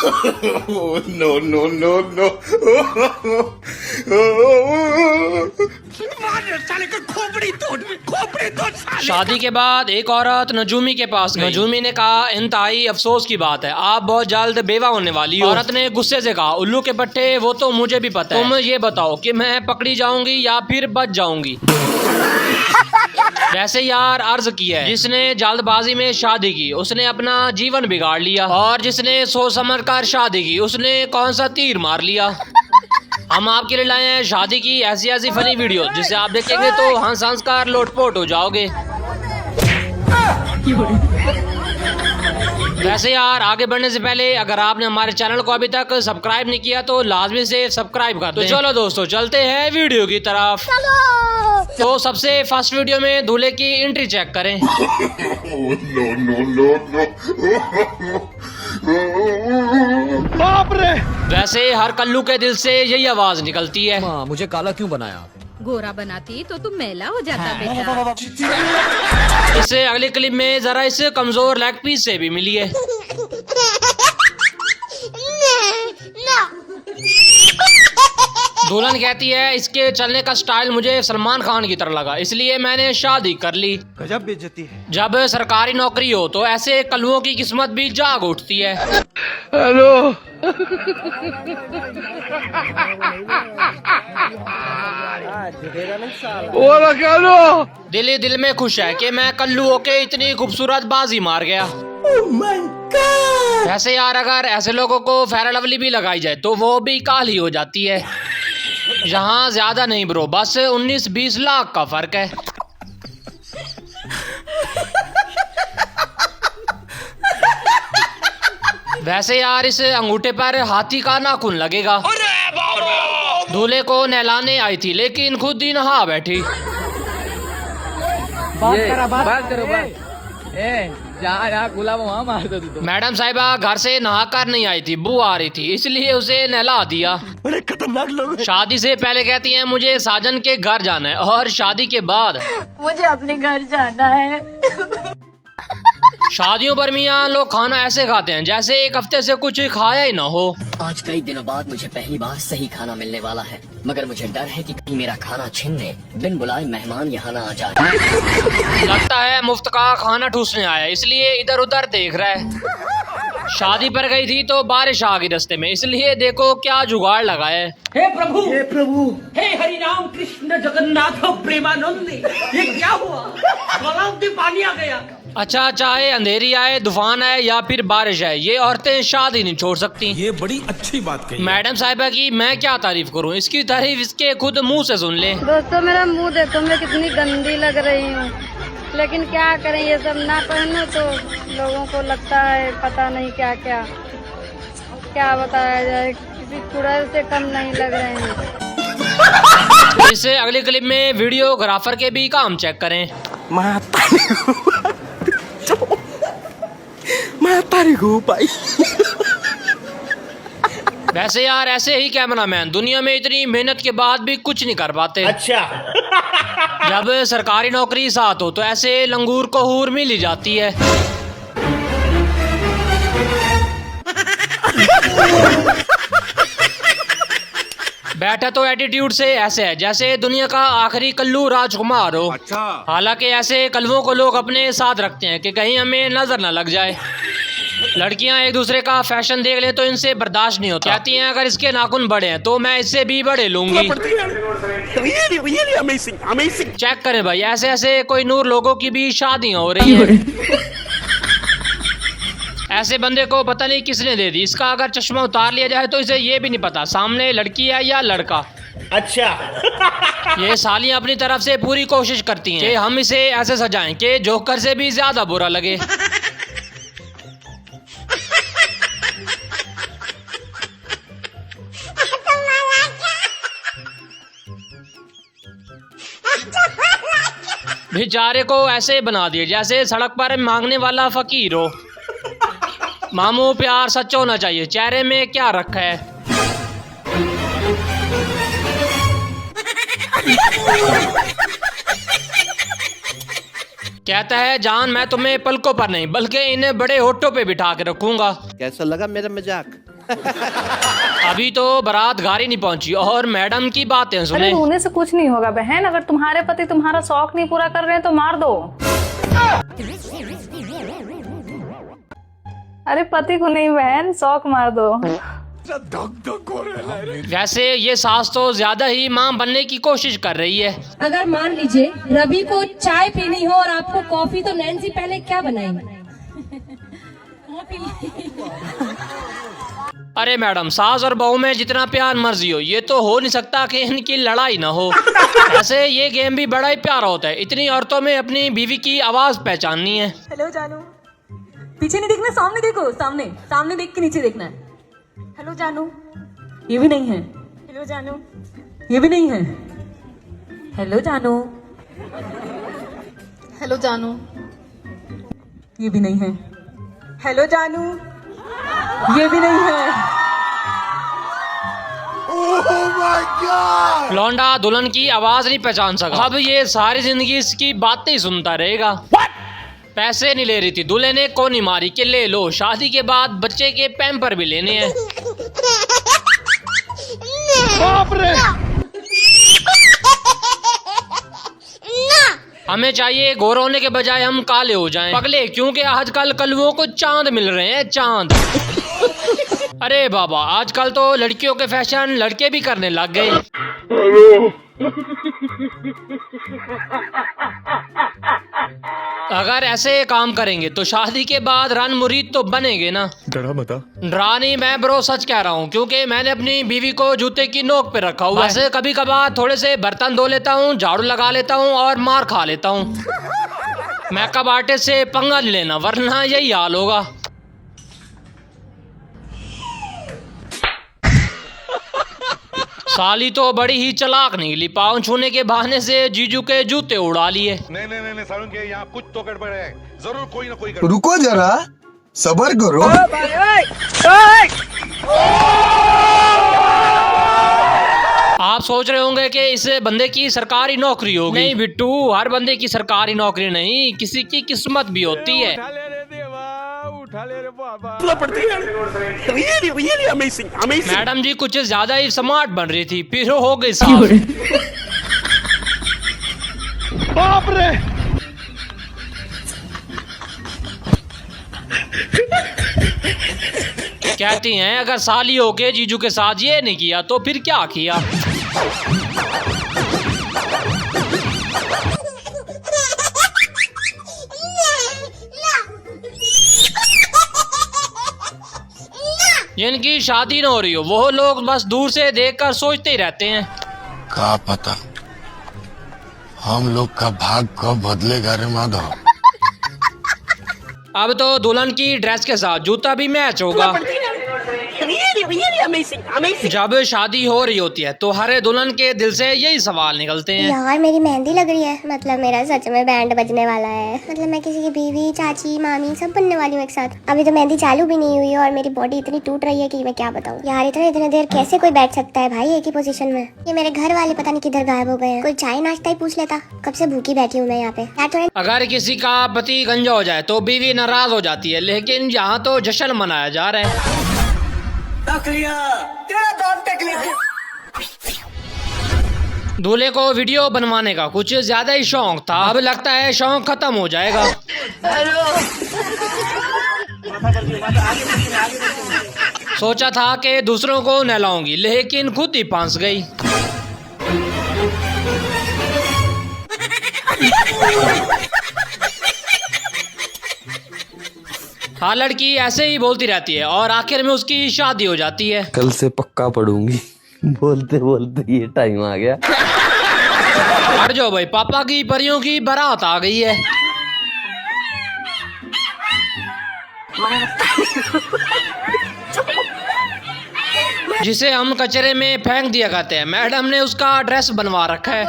No, no, no, no. शादी के बाद एक औरत नजूमी के पास गई। नजूमी ने कहा, इंतहाई अफसोस की बात है, आप बहुत जल्द बेवा होने वाली हो। औरत ने गुस्से से कहा, उल्लू के पट्टे, वो तो मुझे भी पता है, तुम ये बताओ कि मैं पकड़ी जाऊंगी या फिर बच जाऊंगी। वैसे यार अर्ज किया है, जिसने जल्दबाजी में शादी की उसने अपना जीवन बिगाड़ लिया, और जिसने सोच समझ कर शादी की उसने कौन सा तीर मार लिया। हम आपके लिए लाए हैं शादी की ऐसी ऐसी फनी वीडियो जिसे आप देखेंगे तो हंस हंस कर लोटपोट हो जाओगे। वैसे यार आगे बढ़ने से पहले अगर आपने हमारे चैनल को अभी तक सब्सक्राइब नहीं किया तो लाजमी से सब्सक्राइब कर दें। तो चलो दोस्तों चलते हैं वीडियो की तरफ। तो सबसे फर्स्ट वीडियो में दूल्हे की एंट्री चेक करें। No, no, no, no. बाप रे! वैसे हर कल्लू के दिल से यही आवाज निकलती है, माँ मुझे काला क्यों बनाया? गोरा बनाती तो तुम मैला हो जाता बेटा। इससे अगली क्लिप में जरा इस कमजोर लेग पीस से भी मिलिए। दुल्हन कहती है, इसके चलने का स्टाइल मुझे सलमान खान की तरह लगा, इसलिए मैंने शादी कर ली। गजब बेइज्जती है। जब सरकारी नौकरी हो तो ऐसे कल्लुओं की किस्मत भी जाग उठती है। हेलो। दिल ही दिल में खुश है कि मैं कल्लू होके इतनी खूबसूरत बाजी मार गया। वैसे यार अगर ऐसे लोगों को फेयर लवली भी लगाई जाए तो वो भी काली हो जाती है। यहाँ ज्यादा नहीं ब्रो, बस 19-20 लाख का फर्क है। वैसे यार इस अंगूठे पर हाथी का नाखून लगेगा। दूल्हे को नहलाने आई थी लेकिन खुद ही नहा बैठी। बात करो गुलाब वहाँ मार दो तो। मैडम साहिबा घर से नहाकर नहीं आई थी, बू आ रही थी इसलिए उसे नहला दिया। बड़े खतरनाक लोग। शादी से पहले कहती हैं मुझे साजन के घर जाना है, और शादी के बाद मुझे अपने घर जाना है। शादियों पर मियाँ लोग खाना ऐसे खाते हैं जैसे एक हफ्ते से कुछ खाया ही ना हो। आज कई दिनों बाद मुझे पहली बार सही खाना मिलने वाला है, मगर मुझे डर है कि कहीं मेरा खाना छीनने बिन बुलाए मेहमान यहाँ ना आ जाए। लगता है मुफ्त का खाना ठूसने आया, इसलिए इधर उधर देख रहा है। शादी पर गई थी तो बारिश आ गई रास्ते में, इसलिए देखो क्या जुगाड़ लगा है। हे प्रभु, हे हरि राम कृष्ण जगन्नाथ प्रेमानंद, ये क्या हुआ? तालाब में पानी आ गया। अच्छा चाहे अंधेरी आए, तूफान आए या फिर बारिश आए, ये औरतें शादी नहीं छोड़ सकती। ये बड़ी अच्छी बात कही। मैडम साहिबा की मैं क्या तारीफ करूं, इसकी तारीफ इसके खुद मुंह से सुन ले। दोस्तों मेरा मुंह देखो, मैं कितनी गंदी लग रही हूँ, लेकिन क्या करें, ये सब ना पहनो तो लोगों को लगता है पता नहीं क्या क्या क्या बताया जाए, किसी चुड़ैल से कम नहीं लग रहे हैं। इससे अगली क्लिप में वीडियोग्राफर के भी काम चेक करें। भाई। वैसे यार ऐसे ही कैमरामैन दुनिया में इतनी मेहनत के बाद भी कुछ नहीं कर पाते। अच्छा। जब सरकारी नौकरी साथ हो तो ऐसे लंगूर को हूर मिल ही जाती है। बैठा तो एटीट्यूड से ऐसे है जैसे दुनिया का आखिरी कल्लू राजकुमार हो। अच्छा। हालांकि ऐसे कल्लुओं को लोग अपने साथ रखते हैं कि कहीं हमें नजर न लग जाए। लड़कियां एक दूसरे का फैशन देख ले तो इनसे बर्दाश्त नहीं होता, कहती हैं अगर इसके नाखून बड़े हैं तो मैं इससे भी बड़े लूंगी। चेक करें भाई, ऐसे ऐसे कोई नूर लोगों की भी शादियां हो रही हैं। ऐसे बंदे को पता नहीं किसने दे दी, इसका अगर चश्मा उतार लिया जाए तो इसे ये भी नहीं पता सामने लड़की है या लड़का। अच्छा। ये सालियां अपनी तरफ से पूरी कोशिश करती हैं कि हम इसे ऐसे सजाएं कि जोकर से भी ज्यादा बुरा लगे। बेचारे को ऐसे बना दिए जैसे सड़क पर मांगने वाला फकीर हो। मामू प्यार सच होना चाहिए, चेहरे में क्या रखा है। कहता है जान मैं तुम्हें पलकों पर नहीं बल्कि इन्हें बड़े होठों पे बिठा के रखूंगा। कैसा लगा मेरा मजाक? अभी तो बारात घर ही नहीं पहुंची और मैडम की बातें सुने। रोने से कुछ नहीं होगा बहन, अगर तुम्हारे पति तुम्हारा शौक नहीं पूरा कर रहे हैं तो मार दो। अरे पति को नहीं बहन, शौक मार दो। वैसे ये सास तो ज्यादा ही मां बनने की कोशिश कर रही है। अगर मान लीजिए रवि को चाय पीनी हो और आपको कॉफी, तो नैन्सी पहले क्या बनाएंगे? अरे मैडम, सास और बहू में जितना प्यार मर्जी हो, ये तो हो नहीं सकता कि इनकी लड़ाई ना हो। ऐसे ये गेम भी बड़ा ही प्यारा होता है। इतनी औरतों में अपनी बीवी की आवाज पहचाननी है। हेलो जानू, पीछे नहीं देखना, सामने देखो, सामने सामने देख के नीचे देखना है। हेलो जानू, ये भी नहीं है। हेलो जानू, ये भी नहीं है। हेलो जानू, हेलो जानू, ये भी नहीं है। हेलो जानू, ये भी नहीं है। लौंडा दुल्हन की आवाज नहीं पहचान सका, अब ये सारी जिंदगी इसकी बातें ही सुनता रहेगा। पैसे नहीं ले रही थी, दूल्हे ने को नहीं मारी कि ले लो, शादी के बाद बच्चे के पैम्पर भी लेने हैं। बाप रे! हमें चाहिए गोरे होने के बजाय हम काले हो जाएं। पगले, क्योंकि आजकल कलुओं को चांद मिल रहे हैं, चांद। अरे बाबा, आजकल तो लड़कियों के फैशन लड़के भी करने लग गए। अगर ऐसे काम करेंगे तो शादी के बाद रन मुरीद तो बनेंगे ना। डरा मता। डरा नहीं, मैं ब्रो सच कह रहा हूँ, क्योंकि मैंने अपनी बीवी को जूते की नोक पे रखा हुआ है। वैसे कभी कभार थोड़े से बर्तन धो लेता हूँ, झाड़ू लगा लेता हूँ और मार खा लेता हूँ। मेकअप आर्टिस्ट से पंगा नहीं लेना, वरना यही हाल होगा। साली तो बड़ी ही चालाक निकली, पाँव छूने के बहाने से जीजू के जूते उड़ा लिए। नहीं सारुण के यहाँ कुछ तो गड़बड़ है, जरूर कोई ना कोई। रुको जरा, सबर करो। आप सोच रहे होंगे कि इस बंदे की सरकारी नौकरी होगी। नहीं बिट्टू, हर बंदे की सरकारी नौकरी नहीं, किसी की किस्मत भी होती है। मैडम जी कुछ ज्यादा ही स्मार्ट बन रही थी, फिर हो गई साफ। बाप रे! कहती हैं अगर साली होके जीजू के साथ ये नहीं किया तो फिर क्या किया। जिनकी शादी न हो रही हो वो लोग बस दूर से देखकर सोचते ही रहते हैं, क्या पता हम लोग का भाग कब बदलेगा रे माधव। अब तो दुल्हन की ड्रेस के साथ जूता भी मैच होगा। जब शादी हो रही होती है तो हर दुल्हन के दिल से यही सवाल निकलते हैं, यार मेरी मेहंदी लग रही है, मतलब मेरा सच में बैंड बजने वाला है, मतलब मैं किसी की बीवी, चाची, मामी सब बनने वाली हूँ एक साथ। अभी तो मेहंदी चालू भी नहीं हुई है और मेरी बॉडी इतनी टूट रही है कि मैं क्या बताऊँ यार। इतने देर कैसे कोई बैठ सकता है भाई एक ही पोजीशन में। ये मेरे घर वाले पता नहीं किधर गायब हो गए हैं, कोई चाय नाश्ता ही पूछ लेता, कब से भूखी बैठी हूँ मैं यहाँ पे यार। अगर किसी का पति गंजा हो जाए तो बीवी नाराज हो जाती है, लेकिन यहाँ तो जश्न मनाया जा रहा है। दूल्हे को वीडियो बनवाने का कुछ ज्यादा ही शौक था, अब लगता है शौक खत्म हो जाएगा। सोचा था कि दूसरों को नहलाऊंगी, लेकिन खुद ही फंस गई। हाँ, लड़की ऐसे ही बोलती रहती है और आखिर में उसकी शादी हो जाती है। कल से पक्का पढ़ूंगी। बोलते बोलते ये टाइम आ गया। हट जाओ भाई, पापा की परियों की बारात आ गई है। जिसे हम कचरे में फेंक दिया करते हैं, मैडम ने उसका ड्रेस बनवा रखा है।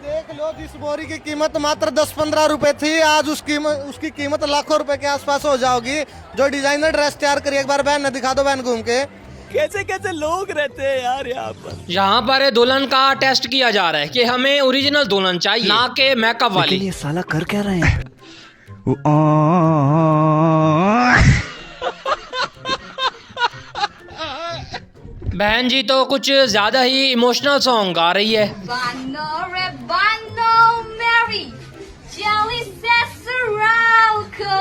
देख लो, जिस बोरी की कीमत मात्र 10-15 रुपए थी, आज उसकी कीमत लाखों रुपए के आसपास हो जाओगी। जो डिजाइनर ड्रेस तैयार करी, एक बार बहन ने दिखा दो, बहन घूम के। कैसे कैसे लोग रहते हैं यार यहाँ पर। यहाँ पर दुल्हन का टेस्ट किया जा रहा है कि हमें ओरिजिनल दुल्हन चाहिए, ना के मेकअप वाली। ये साला कर क्या रहे हैं? बहन जी तो कुछ ज्यादा ही इमोशनल सॉन्ग गा रही है। बानो रे बानो मेरी jelly ससुराल को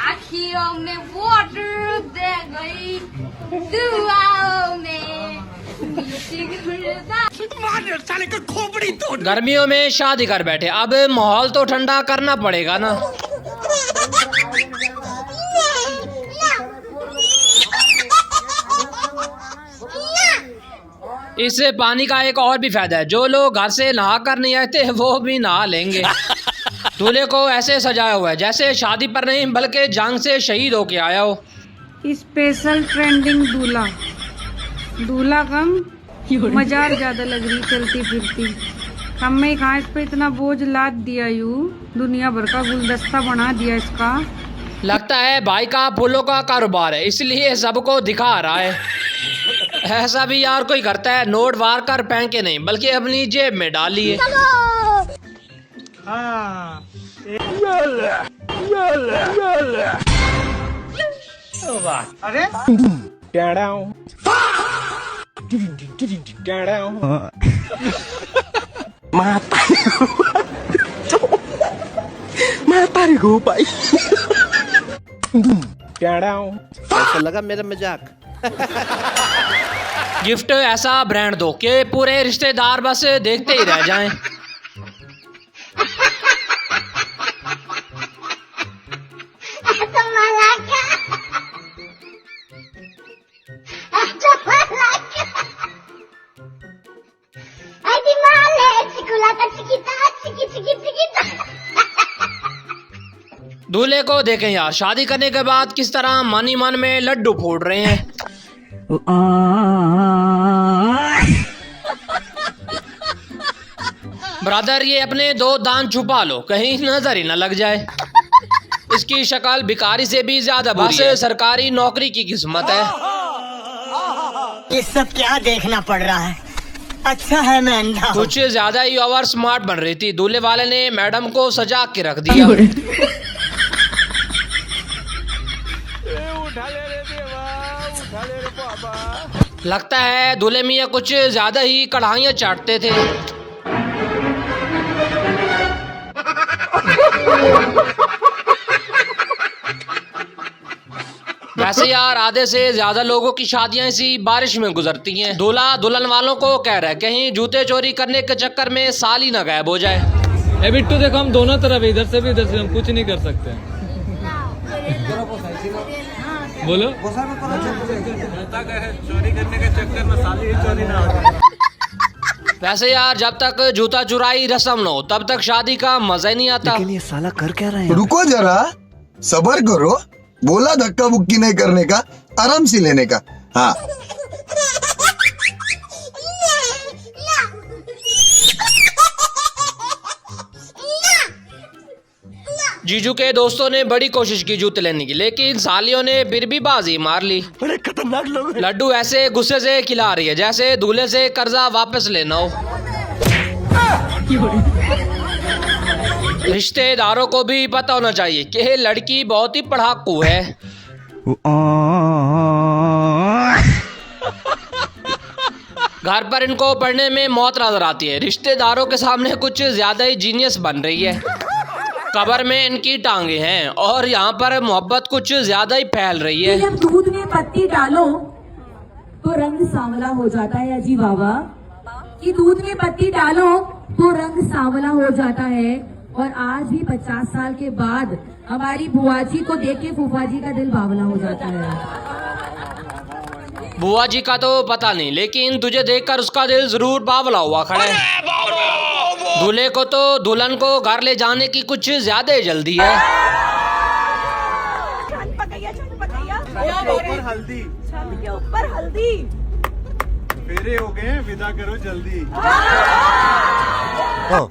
आँखियों में वाटर दे गई दुआओं में गर्मियों में शादी कर बैठे, अब माहौल तो ठंडा करना पड़ेगा ना। इससे पानी का एक और भी फायदा है, जो लोग घर से नहा कर नहीं आए थे वो भी नहा लेंगे। दूल्हे को ऐसे सजाया हुआ है जैसे शादी पर नहीं बल्कि जंग से शहीद होके आया हो। स्पेशल ट्रेंडिंग दूल्हा, दूल्हा कम मजार ज्यादा लग रही चलती फिरती। हमें कहाँ इस पे इतना बोझ लाद दिया, यू दुनिया भर का गुलदस्ता बना दिया इसका। लगता है भाई का फूलों का कारोबार है इसलिए सबको दिखा रहा है। ऐसा भी यार कोई करता है, नोट वार कर फेंके नहीं बल्कि अपनी जेब में डालिए। अरे कैसा लगा मेरा मजाक? गिफ्ट ऐसा ब्रांड दो कि पूरे रिश्तेदार बस देखते ही रह जाएं। दूल्हे को देखें यार, शादी करने के बाद किस तरह मन ही मन में लड्डू फोड़ रहे हैं। ब्रदर ये अपने दो दांत छुपा लो कहीं नजर ही न लग जाए। इसकी शक्ल भिखारी से भी ज्यादा बुरी है। सरकारी नौकरी की किस्मत है। ये सब क्या देखना पड़ रहा है? अच्छा है मैं अंधा हूं। कुछ ज्यादा ही ओवर स्मार्ट बन रही थी। दूल्हे वाले ने मैडम को सजा के रख दिया। लगता है दूल्हे मियाँ कुछ ज्यादा ही कढ़ाइयाँ चाटते थे। वैसे यार आधे से ज्यादा लोगों की शादियां इसी बारिश में गुजरती हैं। दूल्हा दुल्हन वालों को कह रहा है कहीं जूते चोरी करने के चक्कर में साल ही न गायब हो जाए। ए बिट्टू देखो हम दोनों तरफ इधर से भी इधर से हम कुछ नहीं कर सकते। बोलो चोरी करने के चक्कर में साली ही चोरी ना हो। वैसे यार जब तक जूता चुराई रस्म न हो तब तक शादी का मजा ही नहीं आता। लेकिन ये साला कर क्या रहे हैं? रुको जरा, सबर करो। बोला धक्का बुक्की नहीं करने का, आराम से लेने का। हाँ जीजू के दोस्तों ने बड़ी कोशिश की जूते लेने की, लेकिन सालियों ने फिर भी बाजी मार ली। बड़े खतरनाक लोग हैं। लड्डू ऐसे गुस्से से खिला रही है जैसे दूल्हे से कर्जा वापस लेना हो। रिश्तेदारों को भी पता होना चाहिए कि लड़की बहुत ही पढ़ाकू है। घर पर इनको पढ़ने में मौत नजर आती है, रिश्तेदारों के सामने कुछ ज्यादा ही जीनियस बन रही है। कब्र में इनकी टांगे हैं और यहाँ पर मोहब्बत कुछ ज्यादा ही फैल रही है। जब दूध में पत्ती डालो तो रंग सांवला हो जाता है। अजी बाबा कि दूध में पत्ती डालो तो रंग सांवला हो जाता है। और आज भी 50 साल के बाद हमारी बुआ जी को देख के फूफा जी का दिल बावला हो जाता है। बुआ जी का तो पता नहीं, लेकिन तुझे देखकर उसका दिल जरूर बावला हुआ खड़ा है। दूल्हे को तो दुल्हन को घर ले जाने की कुछ ज्यादा ही जल्दी है। ऊपर हल्दी, के ऊपर हल्दी, फेरे हो गए, विदा करो जल्दी।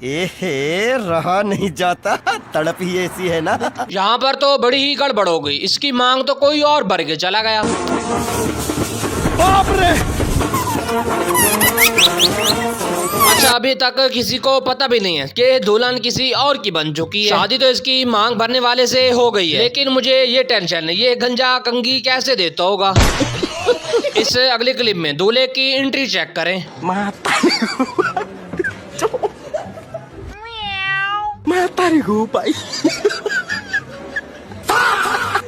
ए रहा नहीं जाता, तड़प ही ऐसी है ना। यहाँ पर तो बड़ी ही गड़बड़ हो गई। इसकी मांग तो कोई और भर के चला गया। बाप रे। अच्छा, अभी तक किसी को पता भी नहीं है कि दुल्हन किसी और की बन चुकी है। शादी तो इसकी मांग भरने वाले से हो गई है, लेकिन मुझे ये टेंशन है ये गंजा कंगी कैसे देता होगा। इस अगली क्लिप में दूल्हे की एंट्री चेक करें।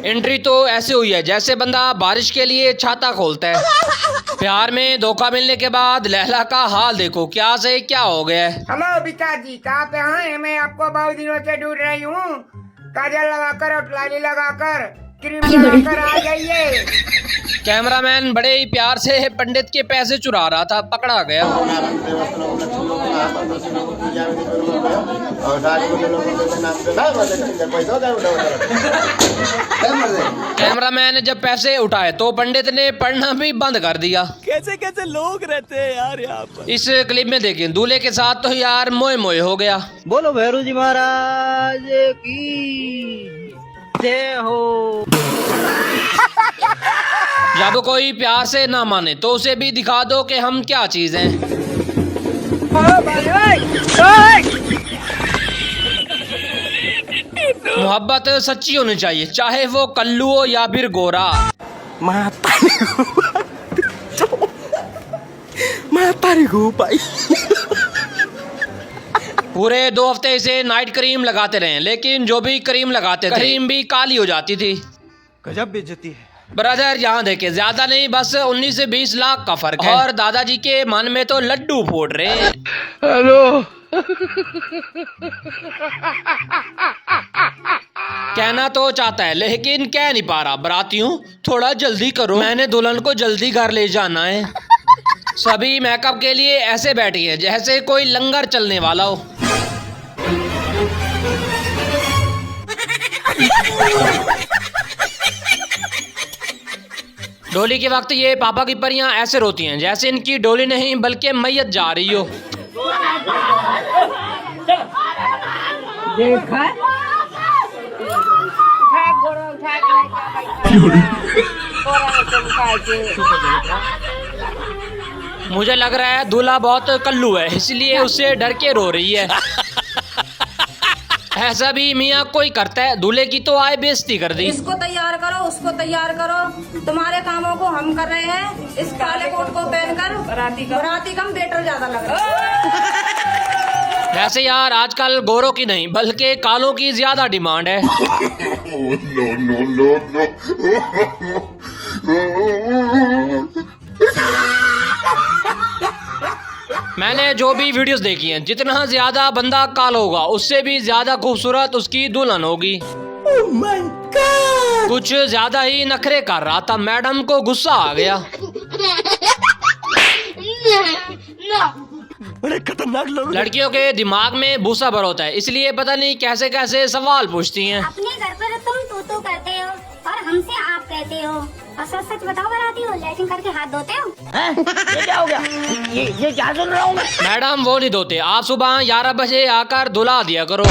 एंट्री तो ऐसे हुई है जैसे बंदा बारिश के लिए छाता खोलता है। प्यार में धोखा मिलने के बाद लैला का हाल देखो, क्या से क्या हो गया है। हेलो बिका जी, कहाँ पे हैं? मैं आपको बहुत दिनों से ढूंढ रही हूँ। काजल लगाकर और लाली लगाकर क्रीम लगाकर आ जाइए। कैमरामैन बड़े ही प्यार से पंडित के पैसे चुरा रहा था, पकड़ा गया। कैमरामैन ने जब पैसे उठाए तो पंडित ने पढ़ना भी बंद कर दिया। कैसे कैसे लोग रहते हैं यार यहाँ पर। इस क्लिप में देखें दूल्हे के साथ तो यार मोए मोए हो गया। बोलो भैरू जी महाराज की जय हो। जब कोई प्यार से ना माने तो उसे भी दिखा दो कि हम क्या चीज हैं। मोहब्बत सच्ची होनी चाहिए, चाहे वो कल्लू हो या फिर गोरा। पूरे 2 हफ्ते से नाइट क्रीम लगाते रहे, लेकिन जो भी क्रीम लगाते थे क्रीम भी काली हो जाती थी। गजब बेइज्जती है ब्रदर। यहाँ देखे ज्यादा नहीं, बस 19 से 20 लाख का फर्क है और दादाजी के मन में तो लड्डू फोड़ रहे हैं। हेलो। कहना तो चाहता है लेकिन कह नहीं पा रहा। बरातियों थोड़ा जल्दी करो, मैंने दुल्हन को जल्दी घर ले जाना है। सभी मेकअप के लिए ऐसे बैठी हैं जैसे कोई लंगर चलने वाला हो। डोली के वक्त ये पापा की परियां ऐसे रोती हैं जैसे इनकी डोली नहीं बल्कि मैयत जा रही हो। देखा मुझे लग रहा है दूल्हा बहुत कल्लू है, इसलिए उससे डर के रो रही है। ऐसा भी मियाँ कोई करता है, दूल्हे की तो आय बेइज्जती कर दी। इसको तैयार करो, उसको तैयार करो, तुम्हारे कामों को हम कर रहे हैं। इस काले कोट को पहनकर बराती कम बेटर ज्यादा लग रहा है। वैसे यार आजकल गोरों की नहीं बल्कि कालों की ज्यादा डिमांड है। मैंने जो भी वीडियोस देखी हैं, जितना ज्यादा बंदा काल होगा उससे भी ज्यादा खूबसूरत उसकी दुल्हन होगी। Oh my God! कुछ ज्यादा ही नखरे कर रहा था, मैडम को गुस्सा आ गया। बड़े खतरनाक लोग। लड़कियों के दिमाग में भूसा भर होता है, इसलिए पता नहीं कैसे कैसे सवाल पूछती हैं। अपने घर पर तुम तू करते हो और हमसे आप कहते हो, और सच सच बताओ बराती हो लैट्रिन करके हाथ धोते हो? ये क्या हो गया? ये क्या सुन रहा हूँ मैं? मैडम वो नहीं धोते, आप सुबह 11 बजे आकर धुला दिया करो।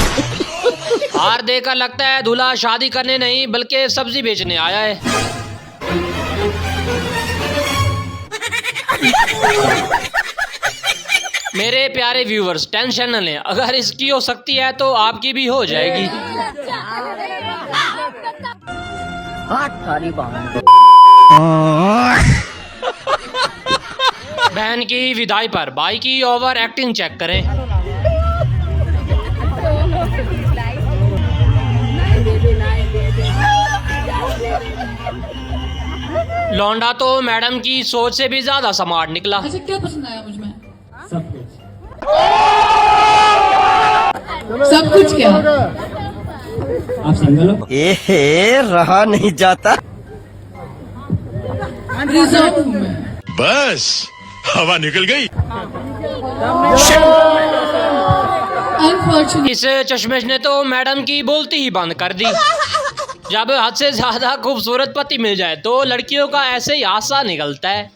हार देकर लगता है दूल्हा शादी करने नहीं बल्कि सब्जी बेचने आया है। मेरे प्यारे व्यूवर्स टेंशन न लें, अगर इसकी हो सकती है तो आपकी भी हो जाएगी। बहन की विदाई पर भाई की ओवर एक्टिंग चेक करें। लौंडा तो मैडम की सोच से भी ज्यादा स्मार्ट निकला। अच्छा क्या पसंद आया मुझ में? सब कुछ क्या? आप सिंगल हो? ए रहा नहीं जाता। रिजर्व हूँ मैं। बस हवा निकल गई। इस चश्मेश ने तो मैडम की बोलती ही बंद कर दी। जब हद से ज्यादा खूबसूरत पति मिल जाए तो लड़कियों का ऐसे ही आसा निकलता है।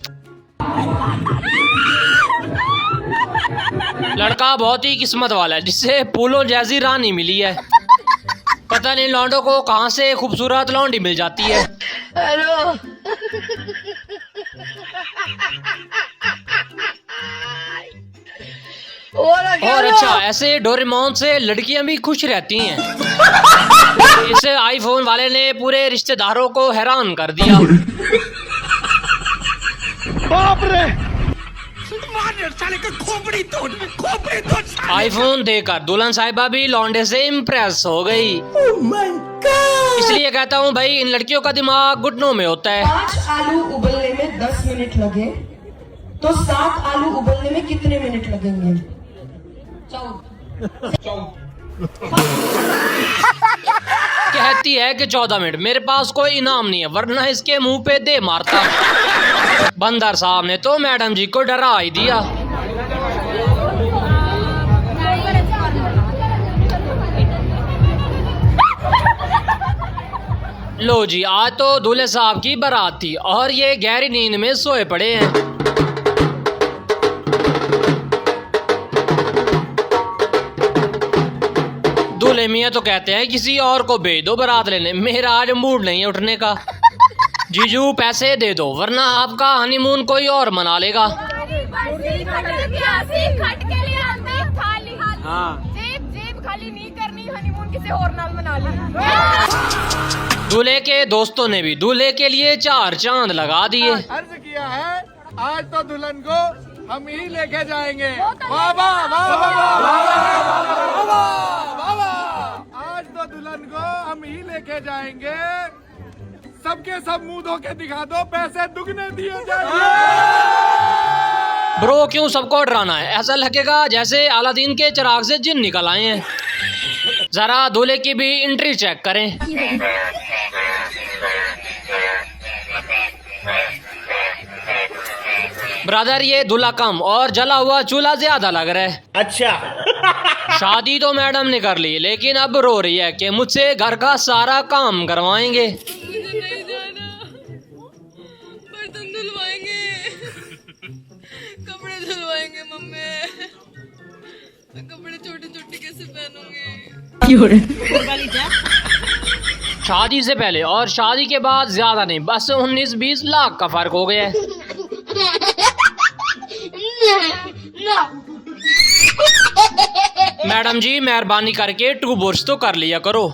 लड़का बहुत ही किस्मत वाला है जिससे फूलों जैसी रानी मिली है। पता नहीं लौंडों को कहां से खूबसूरत लौंडी मिल जाती है। हेलो। और अच्छा, ऐसे डोरेमोन से लड़कियां भी खुश रहती हैं। इस आईफोन वाले ने पूरे रिश्तेदारों को हैरान कर दिया। बाप रे, आईफोन देकर दुल्हन साहिबा भी लौंडे से इम्प्रेस हो गई। इसलिए कहता हूँ भाई, इन लड़कियों का दिमाग घुटनों में होता है। 5 आलू उबलने में 10 मिनट लगे तो 7 आलू उबलने में कितने मिनट लगेंगे? 14। कहती है कि 14 मिनट। मेरे पास कोई इनाम नहीं है, वरना इसके मुंह पे दे मारता। बंदर साहब ने तो मैडम जी को डरा ही दिया। लो जी, आज तो दूल्हे साहब की बारात थी और ये गहरी नींद में सोए पड़े हैं। दूल्हे मियाँ तो कहते हैं किसी और को भेज दो बारात लेने, मेरा आज मूड नहीं है उठने का। जीजू पैसे दे दो, वरना आपका हनीमून कोई और मना लेगा। दूल्हे के दोस्तों ने भी दूल्हे के लिए 4 चांद लगा दिए। अर्ज किया है, आज तो दुल्हन को हम ही लेके जाएंगे। वाह वाह वाह वाह, आज तो दुल्हन को हम ही लेके जाएंगे। सबके सब मुंह धो के दिखा दो, पैसे दुगने दिए जाएंगे। ब्रो, क्यों सबको डराना है? ऐसा लगेगा जैसे अलादीन के चिराग से जिन निकल आए हैं। जरा दूल्हे की भी एंट्री चेक करें। ब्रदर, ये दूल्हा कम और जला हुआ चूल्हा ज्यादा लग रहा है। अच्छा। शादी तो मैडम ने कर ली, लेकिन अब रो रही है कि मुझसे घर का सारा काम करवाएंगे। बर्तन धुलवाएंगे, कपड़े धुलवाएंगे मम्मी, कपड़े छोटे छोटे कैसे पहनूंगी? शादी से पहले और शादी के बाद ज्यादा नहीं, बस 19-20 लाख का फर्क हो गया है। मैडम जी, मेहरबानी करके 2 बुर्श तो कर लिया करो।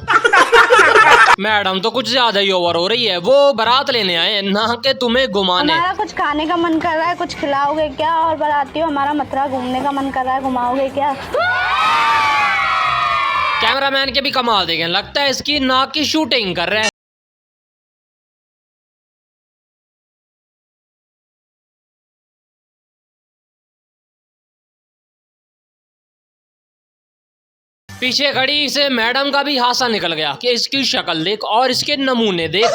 मैडम तो कुछ ज्यादा ही ओवर हो रही है। वो बारात लेने आए ना कि तुम्हें घुमाने। हमारा कुछ खाने का मन कर रहा है, कुछ खिलाओगे क्या? और बारातियों, हमारा मथुरा घूमने का मन कर रहा है, घुमाओगे क्या? कैमरामैन के भी कमाल देखें, लगता है इसकी नाक की शूटिंग कर रहे हैं। पीछे खड़ी इस मैडम का भी हासा निकल गया कि इसकी शक्ल देख और इसके नमूने देख।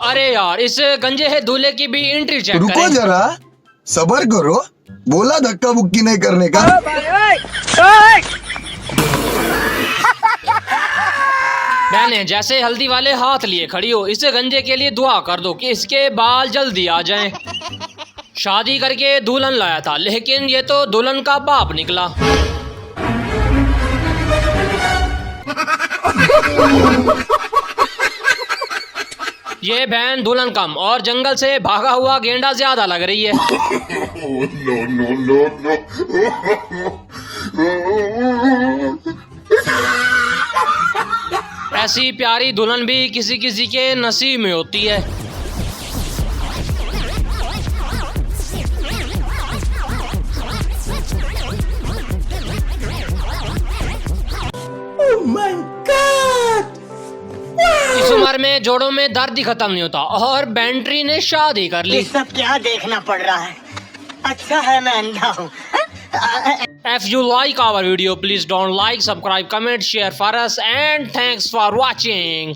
अरे यार, इस गंजे है दूल्हे की भी एंट्री चेक करें। रुको जरा, सबर करो, बोला धक्का मुक्की नहीं करने का। बहने जैसे हल्दी वाले हाथ लिए खड़ी हो, इस गंजे के लिए दुआ कर दो कि इसके बाल जल्दी आ जाएं। शादी करके दुल्हन लाया था, लेकिन ये तो दुल्हन का बाप निकला। ये बहन दुल्हन कम और जंगल से भागा हुआ गेंडा ज्यादा लग रही है। ऐसी प्यारी दुल्हन भी किसी किसी के नसीब में होती है। Oh my God! इस उम्र में जोड़ों में दर्द ही खत्म नहीं होता और बैंट्री ने शादी कर ली। सब क्या देखना पड़ रहा है? अच्छा है मैं अंधा हूँ। If you like our video, please don't like, subscribe, comment, share for us, and thanks for watching.